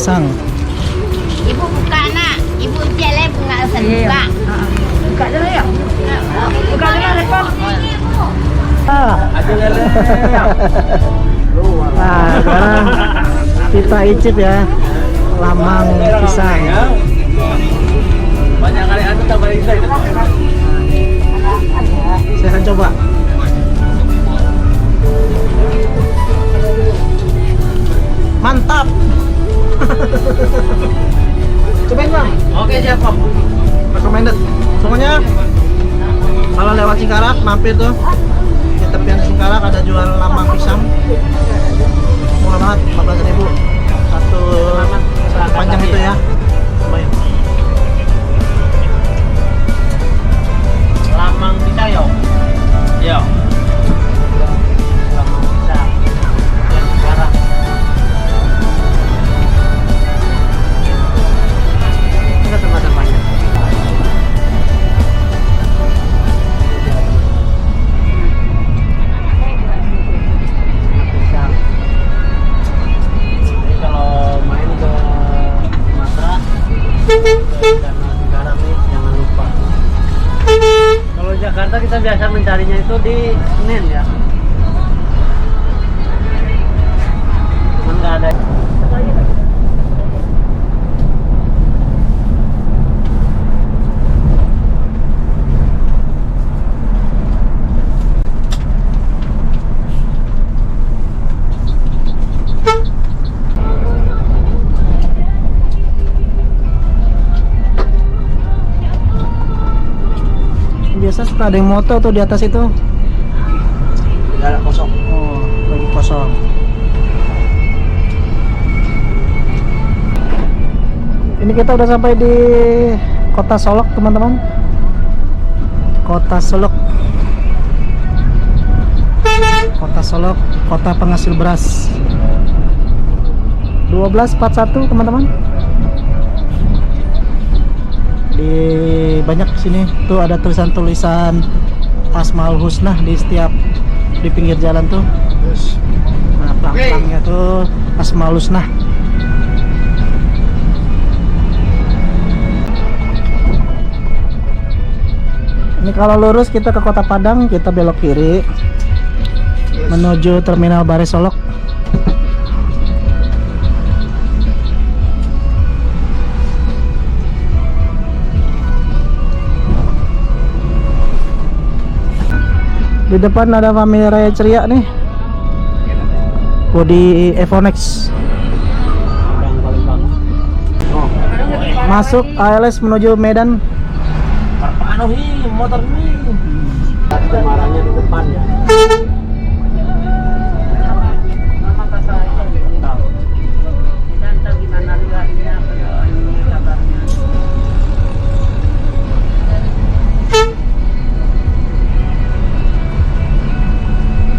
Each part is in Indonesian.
pisang. Ibu buka nak. Ibu jalan bunga alasan buka. Buka dulu ya. Buka dulu rekor. Ada lele. Nah, sekarang kita icip ya lamang pisang. Banyak kali anu tak balik saya. Saya akan coba. Mantap. Cobain bang. Oke siap Pak. Recommended. Pokoknya kalau lewat Singkarak mampir tuh di tepian Singkarak ada jual lamang pisang. Murah banget, 14.000 satu panjang itu ya. Cobain. Lamang kita yo. Yo. Lamang kita. Yang sekarang. Kita teman-temannya. Jadi kalau main ke Sumatera dan sekarang nih jangan lupa. Kalau Jakarta kita biasa mencarinya itu di Senen ya. Cuman nggak ada. Biasa suka ada yang moto tuh di atas itu. Tidak kosong. Oh, lagi kosong. Ini kita udah sampai di Kota Solok, teman-teman. Kota Solok. Kota Solok, kota penghasil beras. 1241, teman-teman. Di banyak sini tuh ada tulisan-tulisan Asmaul Husna di setiap di pinggir jalan tuh. Nah, pelang-pelangnya tuh Asmaul Husna. Ini kalau lurus kita ke Kota Padang, kita belok kiri menuju Terminal Bare Solok. Di depan ada Family Raya Ceria nih. Bodi Evonex. Masuk ALS menuju Medan. Anu motor ini. Marahnya di depan ya.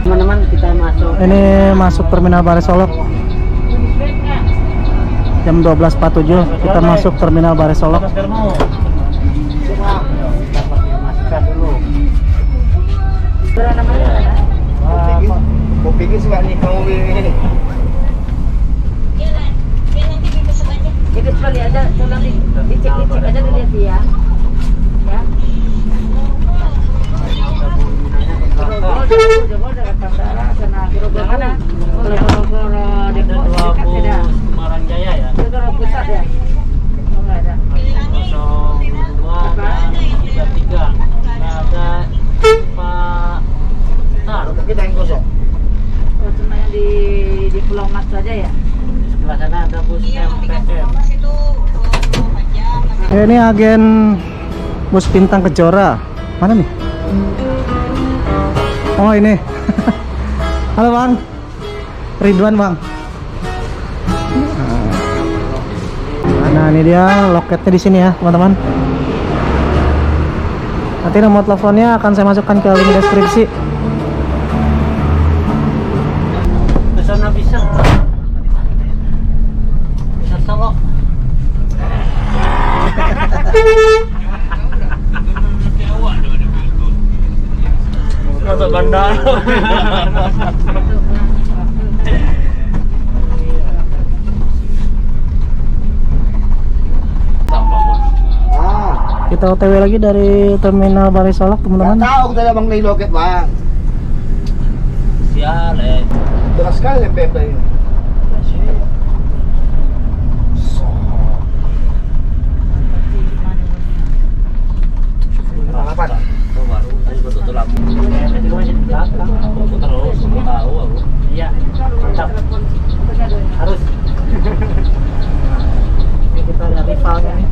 Teman-teman kita masuk. Ini masuk Terminal Bare Solok. Jam 12.47 kita masuk Terminal Bare Solok. Masker mau. Kita pakai masker dulu. Kopi ini suka nih kamu ini. Itu sekali ada, tolong dicek aja dulu ya. Ya. Semarang Jaya ya. Pusat ya. Enggak ada. 02 dan 33. Enggak ada Pak Tar. Kita yang kosong. Oh, cuma yang di Pulau Mas saja ya. Di sebelah sana ada bus MPM. Ini agen bus Bintang Kejora. Mana nih? Oh ini. Halo Bang. Ridwan Bang. Nah ini dia loketnya di sini ya teman-teman. Nanti nomor teleponnya akan saya masukkan ke link deskripsi. Ke sana bisa. Bisa Solok. Masuk bandara. Kita OTW lagi dari Terminal Balai Solok, teman-teman. Tahu kita bang may loket bang. Sial eh. Deras sekali yang pemda ini. Harapan. Oh, baru tadi betul lampu. Aku terus tahu aku. Iya. Mantap. Harus. Ini kita ada rivalnya nih.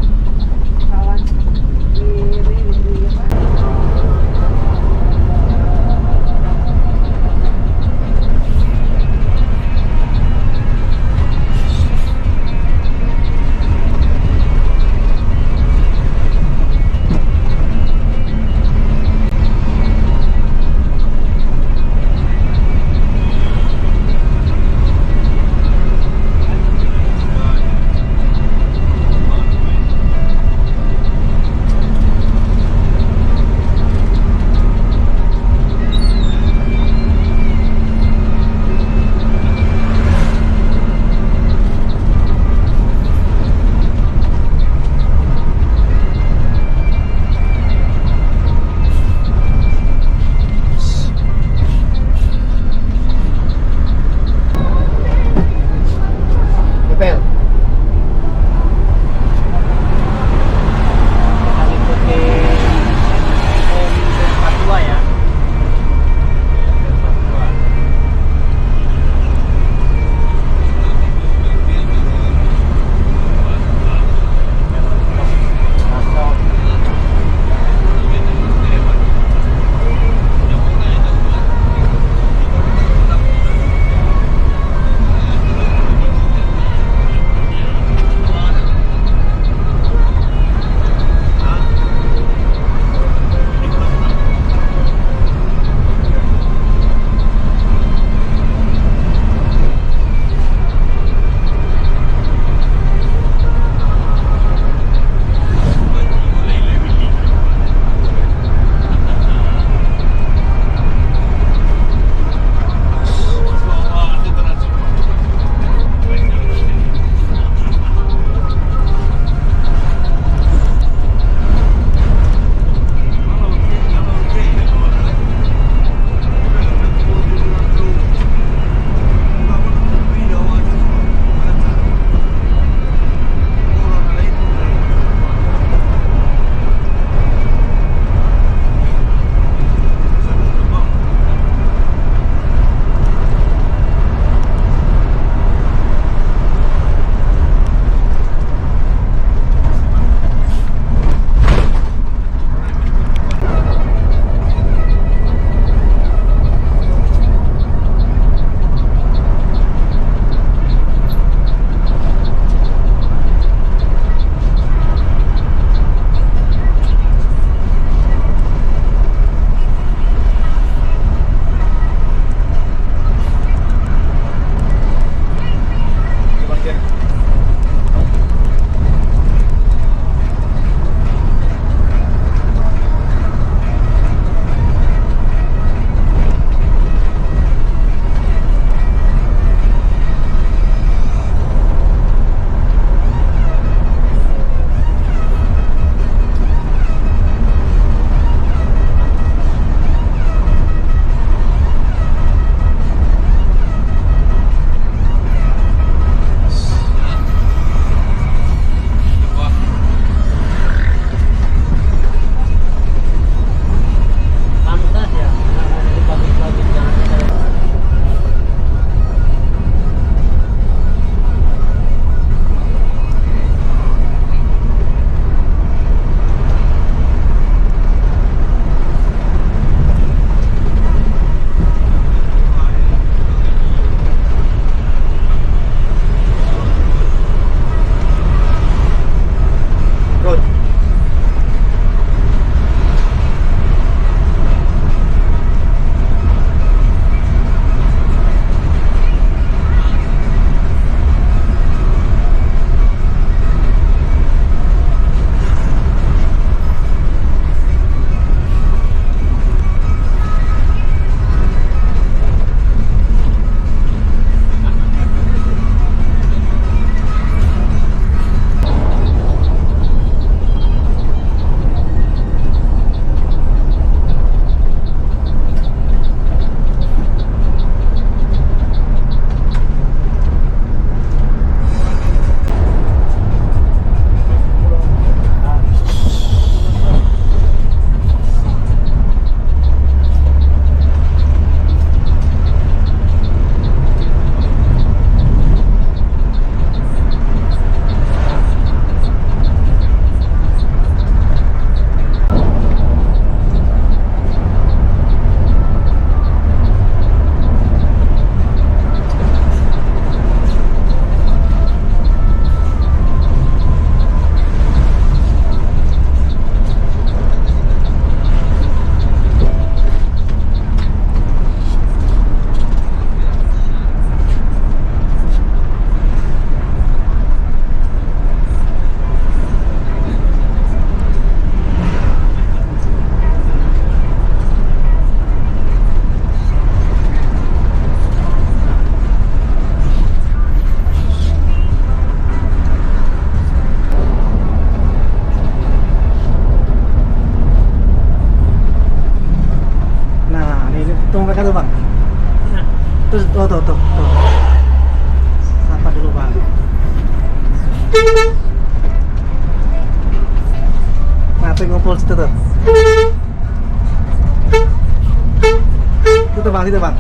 itu bang.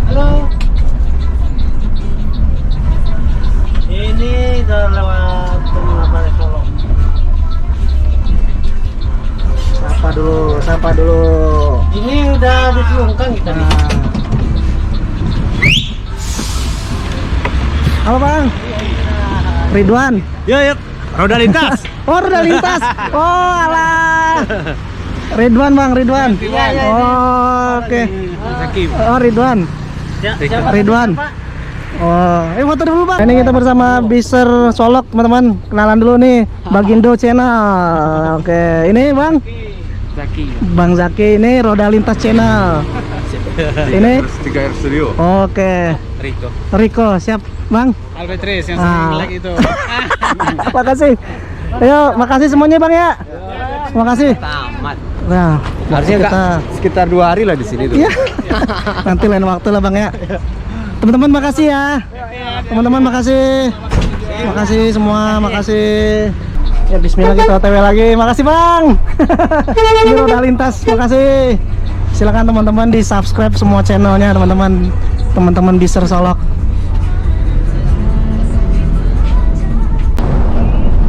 Halo. Ini udah lewat Pemulapare Solo. Sapa dulu. Ini udah diselungkang kita nih. Nah. Halo bang. Ridwan. Yuk, roda lintas. Oh, roda lintas. Oh, alah. Ridwan bang, Ridwan. Oh, oke. Oh, Ridwan. Ridwan. Oh, foto dulu bang. Ini kita bersama Biser Solok teman-teman. Kenalan dulu nih, Bagindo Channel. Oke, ini bang. Bang Zaki ini Roda Lintas Channel. Ini 3R Studio. Oke. Riko, siap bang. Albatris yang Ah. like itu. Makasih. Ayo, makasih semuanya bang ya. Makasih. Tamat. Nah, Harusnya kita sekitar 2 hari lah di sini tuh. iya. Nanti lain waktu lah bang ya. Teman-teman makasih ya. Teman-teman makasih. Makasih semua, makasih. Ya bismillah kita OTW lagi. Makasih bang. Ini Roda Lintas, makasih. Silakan teman-teman di subscribe semua channelnya teman-teman. Teman-teman Biser Solok.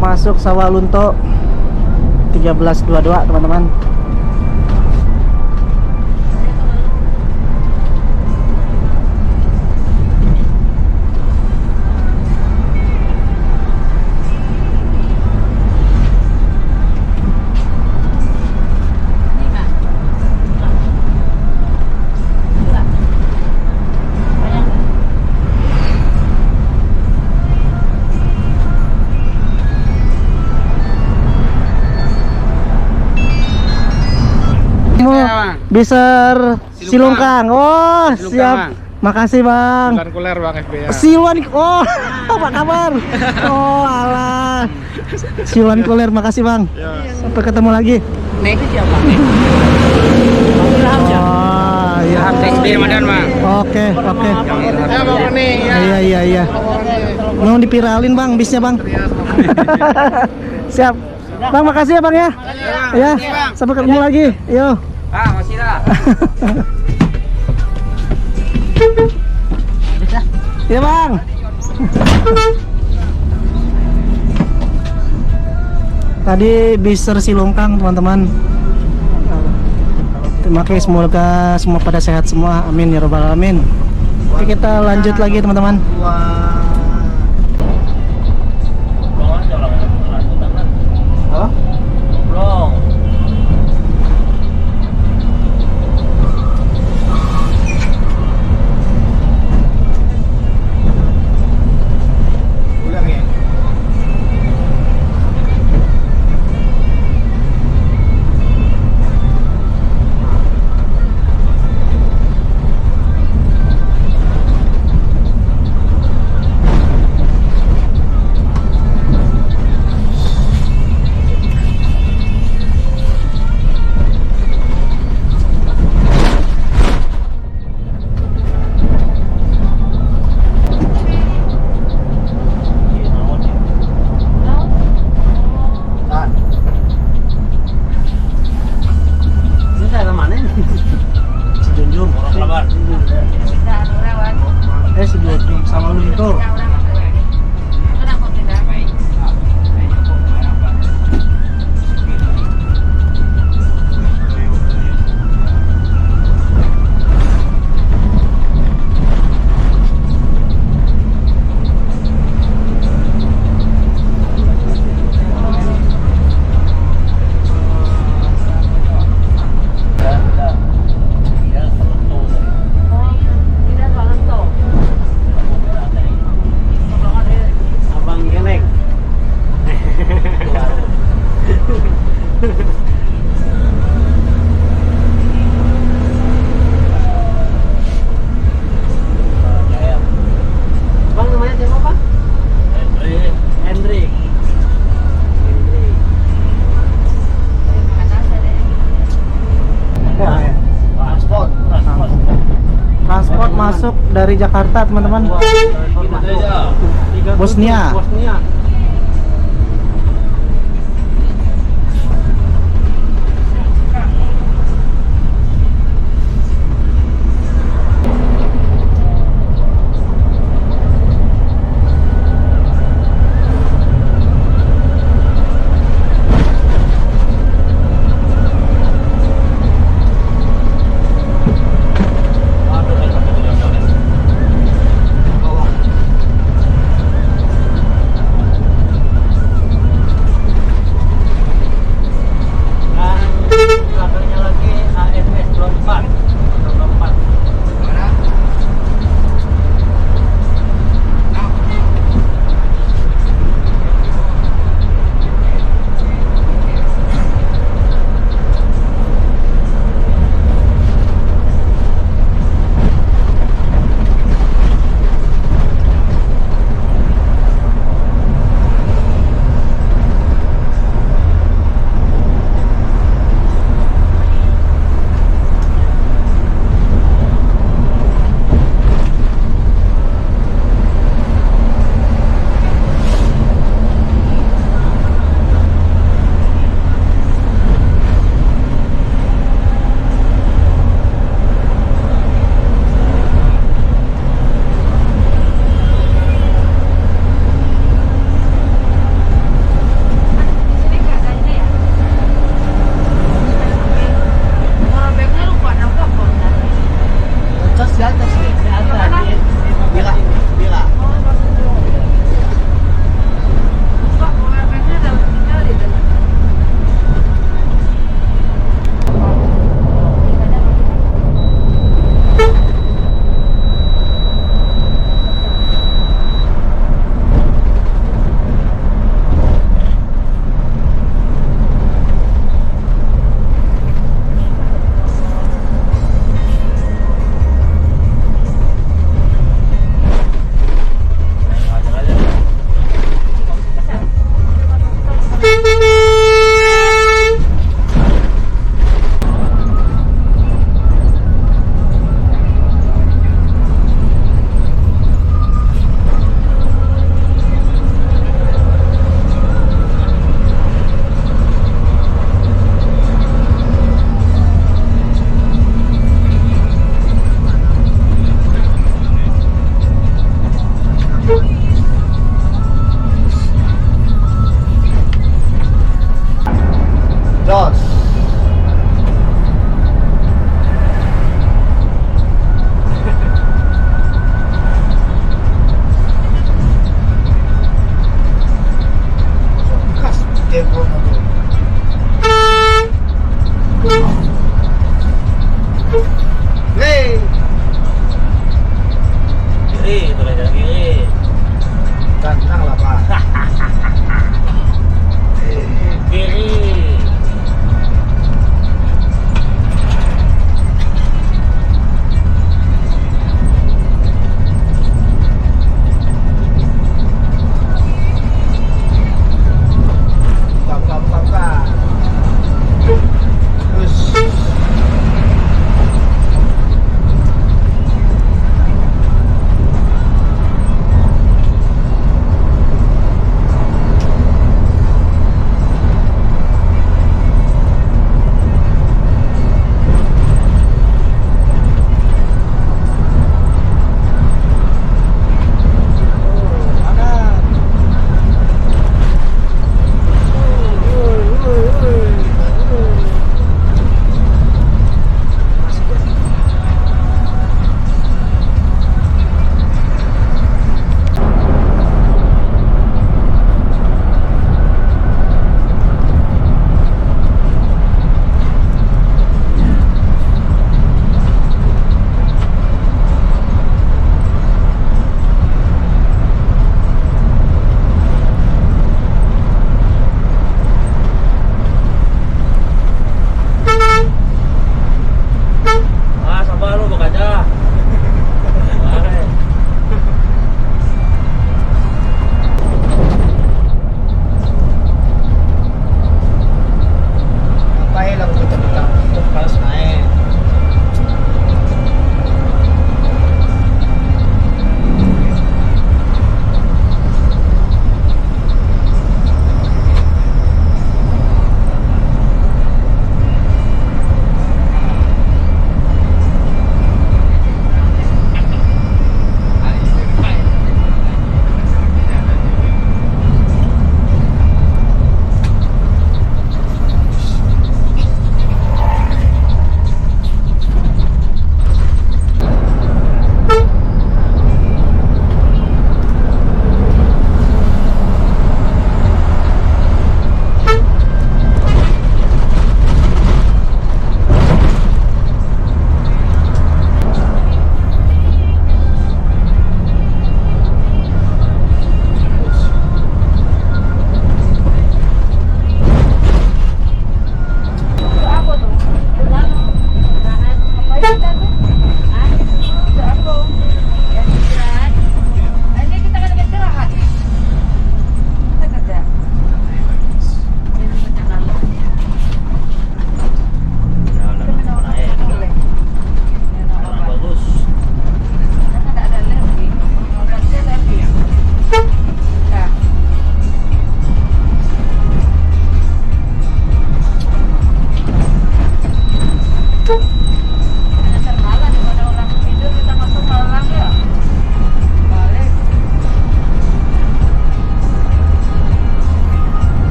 Masuk Sawalunto 1322 teman-teman. Biser Silungkang. Oh, siap. Makasih bang. Bukan kuler Bang FBA. Siluan. Oh, apa kabar? Oh, alah. Siluan kuler. Makasih bang. Sampai ketemu lagi. Nek siapa? Oh, iya. SD Ramadan, Bang. Oke. Ya Bang Roni ya. Iya. Mau dipiralin bang, bisnya bang. Siap. Bang, makasih ya bang ya. Ya. Sampai ketemu lagi. Yo. Masih dah. Iya bang. Tadi Biser Silungkang teman-teman. Terima kasih, semoga semua pada sehat semua. Amin ya robbal alamin. Oke, kita lanjut lagi teman-teman. Ulang ya. Ini saya mana ini? Sejunjung. Sejunjung sama luntur. Abang Genek. Bang namanya siapa Pak? Hendrik. Transport masuk dari Jakarta teman-teman. Bosnia.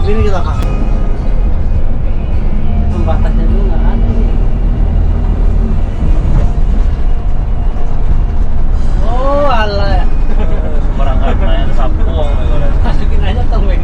Begini kita Pak. Pembatasnya dulu nggak ada. Oh alah. Barangkali main sapuang gitu. Masukin aja tong weng.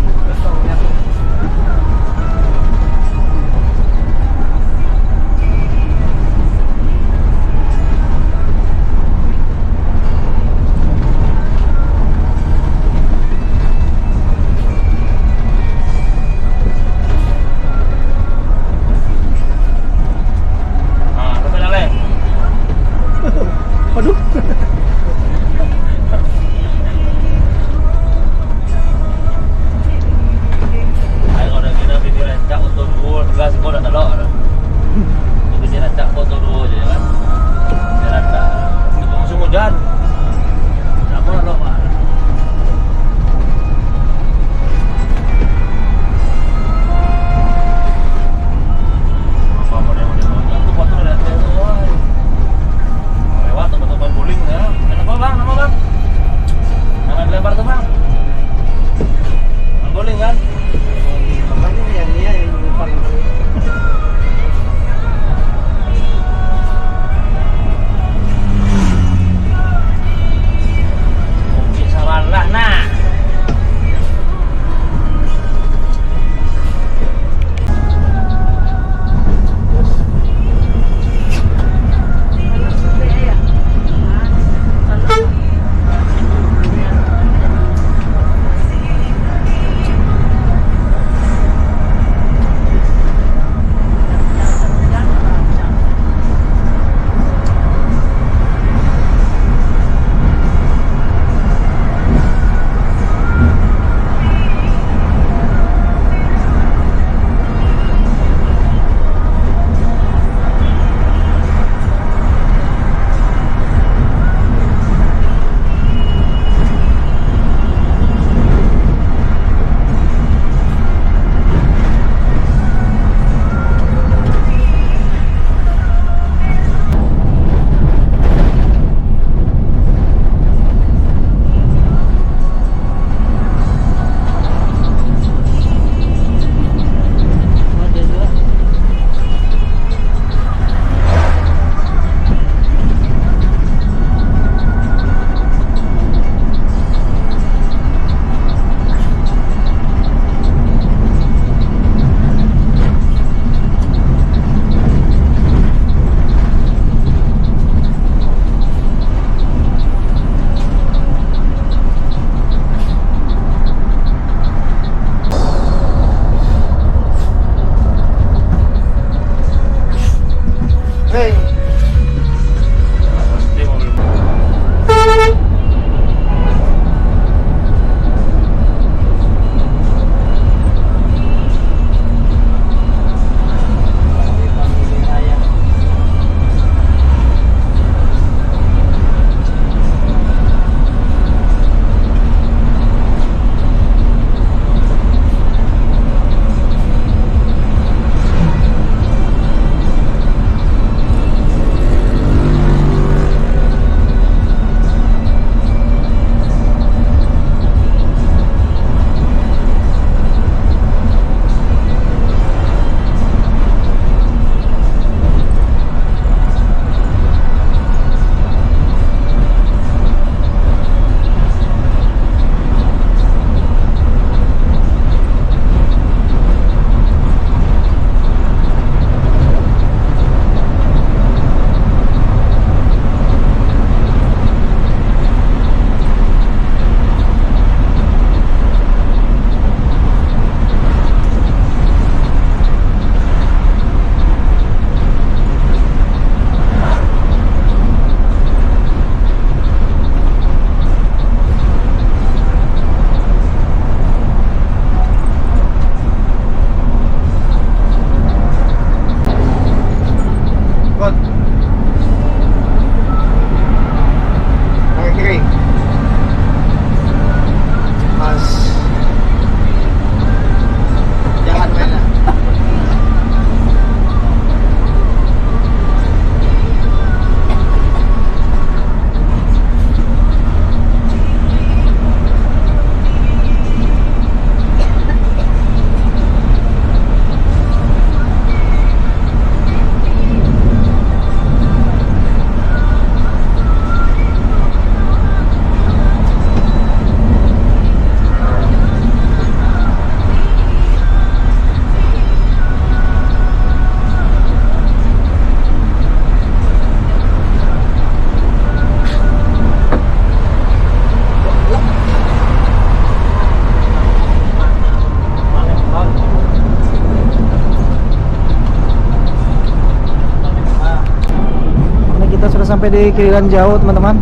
sampai di Kirilan Jauh teman-teman.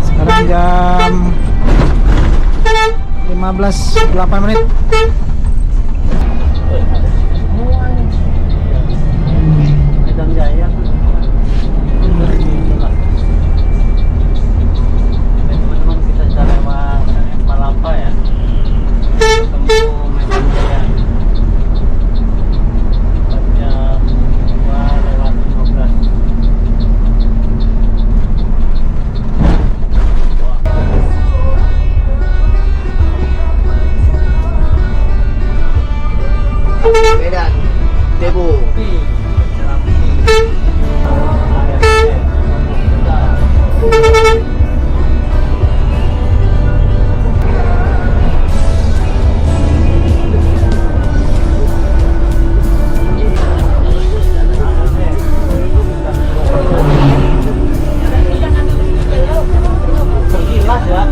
Sekarang jam 15.08 menit. Medan Jaya. Teman-teman kita bisa lewat Palapa ya. Ketemu Medan Jaya. Jam 2:15. Medan Debu. Tergilas ya.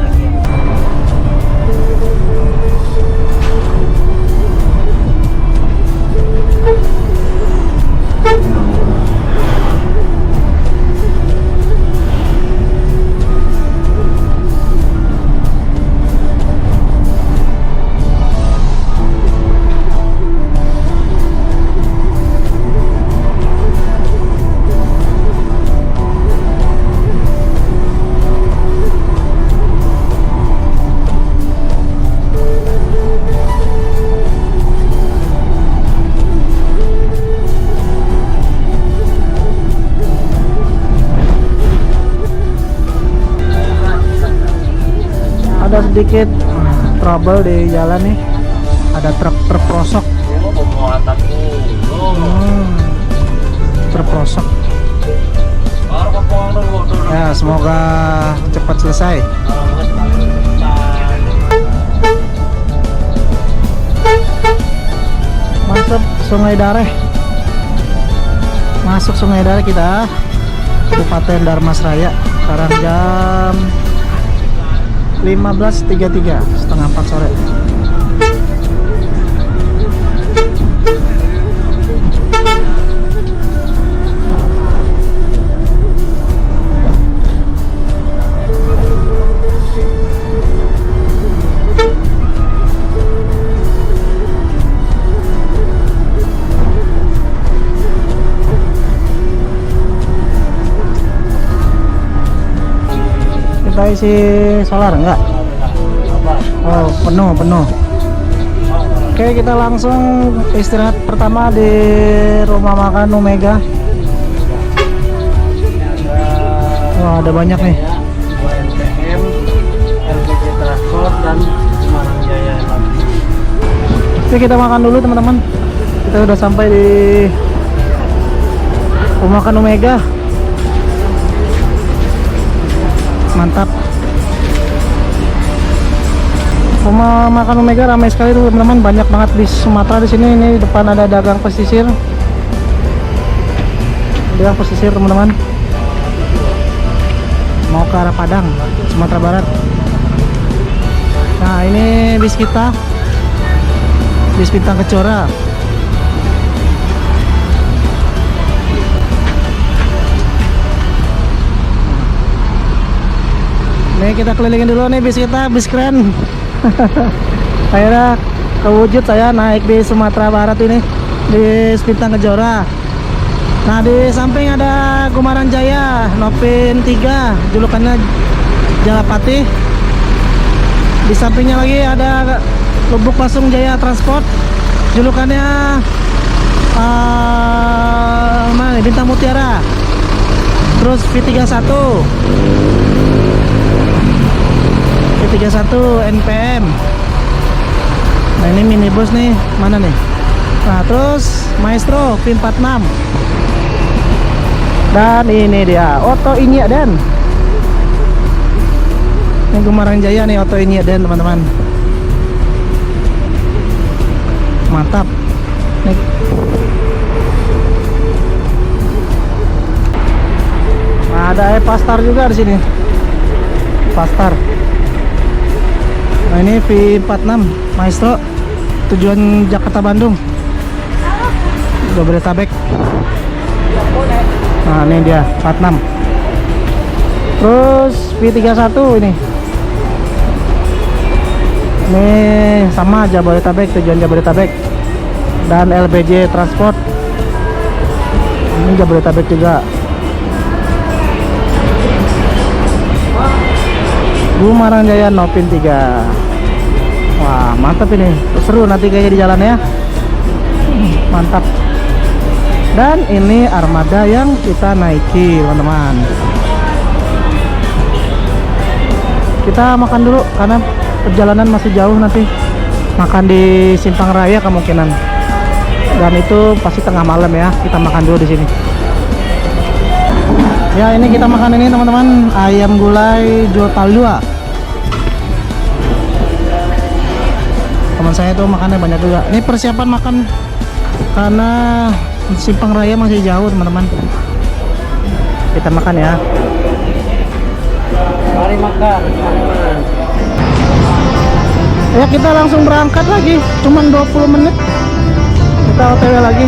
Ada sedikit trouble di jalan nih. Ada truk terprosok. Terprosok. Ya, semoga cepat selesai. Masuk Sungai Dareh. Masuk Sungai Dareh kita, Kabupaten Darmasraya. Sekarang jam 15.33, setengah 4 sore. Kita isi solar enggak? Oh, penuh. Oke, kita langsung istirahat pertama di rumah makan Omega. Wah, ada banyak nih. NPM, LPG Transport dan Semarang Jaya. Oke, kita makan dulu teman-teman. Kita udah sampai di rumah makan Omega. Mantap. Rumah makan Omega ramai sekali tuh teman-teman, banyak banget di Sumatera di sini. Ini depan ada dagang pesisir. Dagang pesisir teman-teman. Mau ke arah Padang, Sumatera Barat. Nah, ini bis kita. Bis Bintang Kejora. Nih kita kelilingin dulu nih bis kita, bis keren. Akhirnya kewujud saya naik di Sumatera Barat ini, di Bintang Kejora. Nah, di samping ada Gumaran Jaya Nopin 3, julukannya Jalapati. Di sampingnya lagi ada Lubuk Pasung Jaya Transport, julukannya mana nih? Bintang Mutiara. Terus V31 NPM. Nah, ini minibus nih, mana nih? Nah, terus Maestro V46. Dan ini dia Oto Inya Den. Ini Gumarang Jaya nih, Oto Inya Den teman-teman. Mantap. Nih. Nah, ada Pastar juga di sini. Pastar. Nah, ini V46 Maestro, tujuan Jakarta Bandung, Jabodetabek. Nah ini dia 46. Terus V31 ini sama Jabodetabek, tujuan Jabodetabek. Dan LBJ Transport ini Jabodetabek juga. Bumarang Jaya Nopin 3. Wah mantap ini, seru nanti kayaknya di jalan ya. Mantap. Dan ini armada yang kita naiki teman-teman. Kita makan dulu karena perjalanan masih jauh, nanti makan di Simpang Raya kemungkinan. Dan itu pasti tengah malam ya, kita makan dulu di sini. Ya ini kita makan ini teman-teman, ayam gulai Jotal 2. Teman saya tuh makannya banyak juga. Ini persiapan makan karena Simpang Raya masih jauh teman-teman. Kita makan ya. Mari makan. Ya kita langsung berangkat lagi. Cuman 20 menit. Kita OTW lagi.